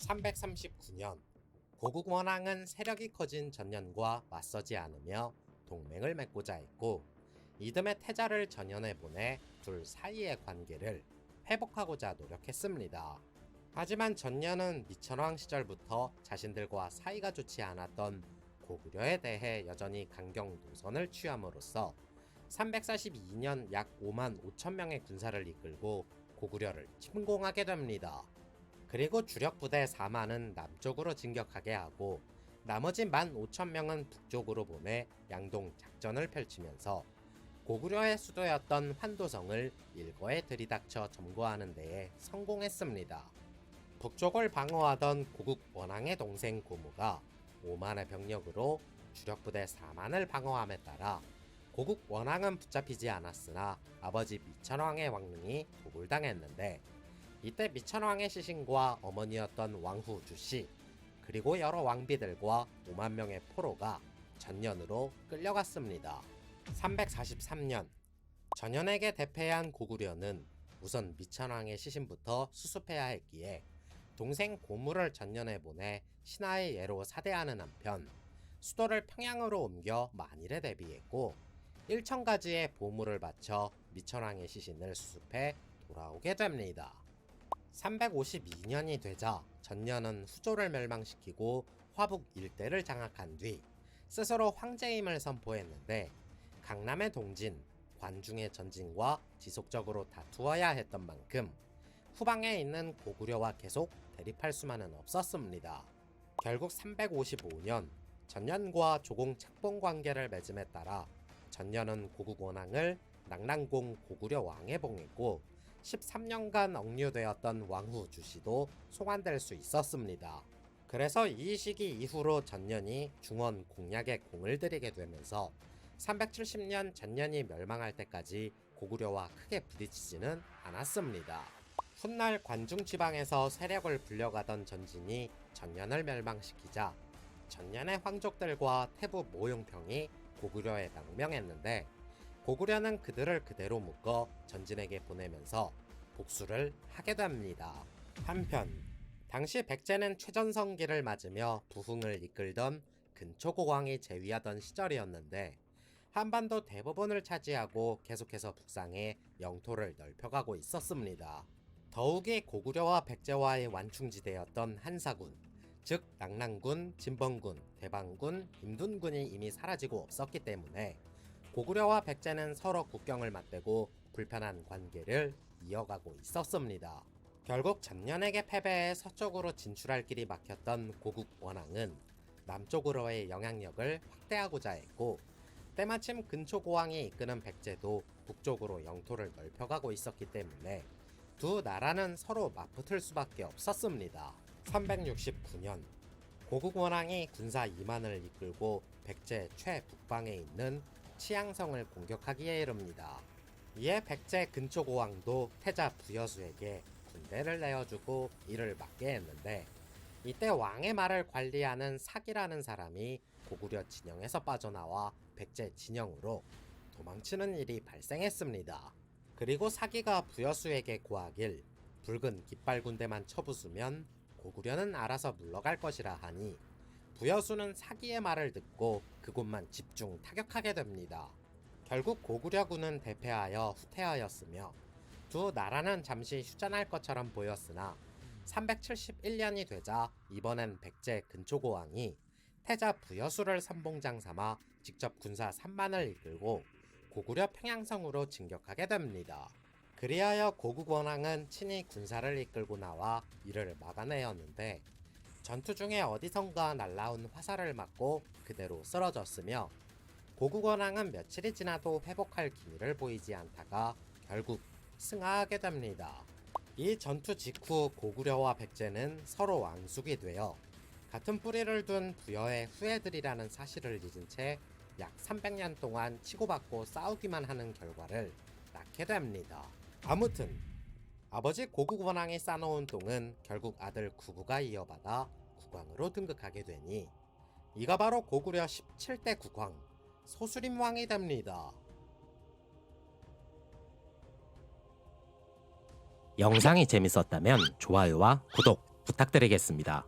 339년 고국 원앙은 세력이 커진 전년과 맞서지 않으며 동맹을 맺고자 했고, 이듬해 태자를 전연에 보내 둘 사이의 관계를 회복하고자 노력했습니다. 하지만 전년은 미천왕 시절부터 자신들과 사이가 좋지 않았던 고구려에 대해 여전히 강경 노선을 취함으로써 342년 약 5만 5천 명의 군사를 이끌고 고구려를 침공하게 됩니다. 그리고 주력 부대 4만은 남쪽으로 진격하게 하고 나머지 15,000명은 북쪽으로 보내 양동 작전을 펼치면서 고구려의 수도였던 환도성을 일거에 들이닥쳐 점거하는 데에 성공했습니다. 북쪽을 방어하던 고국 원앙의 동생 고무가 5만의 병력으로 주력 부대 4만을 방어함에 따라 고국 원앙은 붙잡히지 않았으나 아버지 미천왕의 왕릉이 도굴당했는데, 이때 미천왕의 시신과 어머니였던 왕후 주씨, 그리고 여러 왕비들과 5만 명의 포로가 전년으로 끌려갔습니다. 343년, 전년에게 대패한 고구려는 우선 미천왕의 시신부터 수습해야 했기에 동생 고무를 전년에 보내 신하의 예로 사대하는 한편 수도를 평양으로 옮겨 만일에 대비했고 1,000가지의 보물을 바쳐 미천왕의 시신을 수습해 돌아오게 됩니다. 352년이 되자 전년은 후조를 멸망시키고 화북 일대를 장악한 뒤 스스로 황제임을 선포했는데, 강남의 동진, 관중의 전진과 지속적으로 다투어야 했던 만큼 후방에 있는 고구려와 계속 대립할 수만은 없었습니다. 결국 355년 전년과 조공 책봉 관계를 맺음에 따라 전년은 고국 원앙을 낙랑공 고구려 왕에 봉했고 13년간 억류되었던 왕후 주씨도 송환될 수 있었습니다. 그래서 이 시기 이후로 전년이 중원 공략에 공을 들이게 되면서 370년 전년이 멸망할 때까지 고구려와 크게 부딪히지는 않았습니다. 훗날 관중 지방에서 세력을 불려가던 전진이 전년을 멸망시키자 전년의 황족들과 태부 모용평이 고구려에 망명했는데, 고구려는 그들을 그대로 묶어 전진에게 보내면서 복수를 하게 됩니다. 한편 당시 백제는 최전성기를 맞으며 부흥을 이끌던 근초고왕이 재위하던 시절이었는데, 한반도 대부분을 차지하고 계속해서 북상해 영토를 넓혀가고 있었습니다. 더욱이 고구려와 백제와의 완충지대였던 한사군, 즉 낙랑군, 진번군, 대방군, 임둔군이 이미 사라지고 없었기 때문에 고구려와 백제는 서로 국경을 맞대고 불편한 관계를 이어가고 있었습니다. 결국 전년에게 패배해 서쪽으로 진출할 길이 막혔던 고국 원앙은 남쪽으로의 영향력을 확대하고자 했고, 때마침 근초고왕이 이끄는 백제도 북쪽으로 영토를 넓혀가고 있었기 때문에 두 나라는 서로 맞붙을 수밖에 없었습니다. 369년 고국 원앙이 군사 2만을 이끌고 백제 최북방에 있는 치양성을 공격하기에 이릅니다. 이에 백제 근초고왕도 태자 부여수에게 군대를 내어주고 이를 막게 했는데, 이때 왕의 말을 관리하는 사기라는 사람이 고구려 진영에서 빠져나와 백제 진영으로 도망치는 일이 발생했습니다. 그리고 사기가 부여수에게 고하길 붉은 깃발 군대만 쳐부수면 고구려는 알아서 물러갈 것이라 하니, 부여수는 사기의 말을 듣고 그곳만 집중 타격하게 됩니다. 결국 고구려군은 대패하여 후퇴하였으며 두 나라는 잠시 휴전할 것처럼 보였으나 371년이 되자 이번엔 백제 근초고왕이 태자 부여수를 선봉장 삼아 직접 군사 3만을 이끌고 고구려 평양성으로 진격하게 됩니다. 그리하여 고국 원앙은 친히 군사를 이끌고 나와 이를 막아내었는데, 전투 중에 어디선가 날라온 화살을 맞고 그대로 쓰러졌으며 고국 원앙은 며칠이 지나도 회복할 기미를 보이지 않다가 결국 승하하게 됩니다. 이 전투 직후 고구려와 백제는 서로 왕숙이 되어 같은 뿌리를 둔 부여의 후예들이라는 사실을 잊은 채 약 300년 동안 치고받고 싸우기만 하는 결과를 낳게 됩니다. 아무튼 아버지 고국 원앙이 쌓아놓은 똥은 결국 아들 구부가 이어받아 국왕으로 등극하게 되니 이가 바로 고구려 17대 국왕 소수림왕이 됩니다. 영상이 재밌었다면 좋아요와 구독, 부탁드리겠습니다.